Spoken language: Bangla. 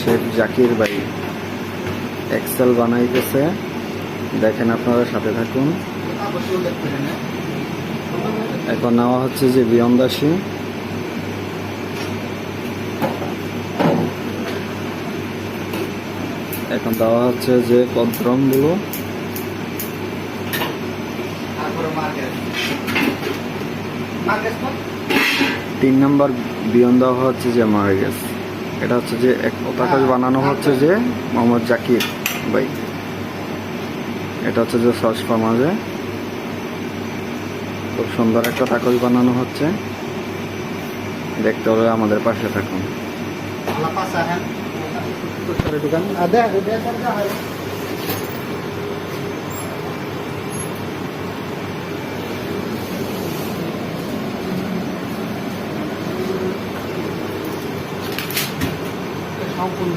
শেখ জাকির ভাই এক্সেল বানাইতেছে, দেখেন আপনারা সাথে থাকুন। এখন নেওয়া হচ্ছে যে বিয়ন্দাসী, এখন দেওয়া হচ্ছে যে কদ্রমগুলো, তিন নম্বর বিয়ন দেওয়া হচ্ছে যে মার্গেস। এটা হচ্ছে যে এক তাকাজ বানানো হচ্ছে যে মোহাম্মদ জাকির ভাই। এটা হচ্ছে যে সসপা মাঝে খুব সুন্দর একটা তাকাজ বানানো হচ্ছে, দেখতে হলে আমাদের পাশে থাকুন। সম্পূর্ণ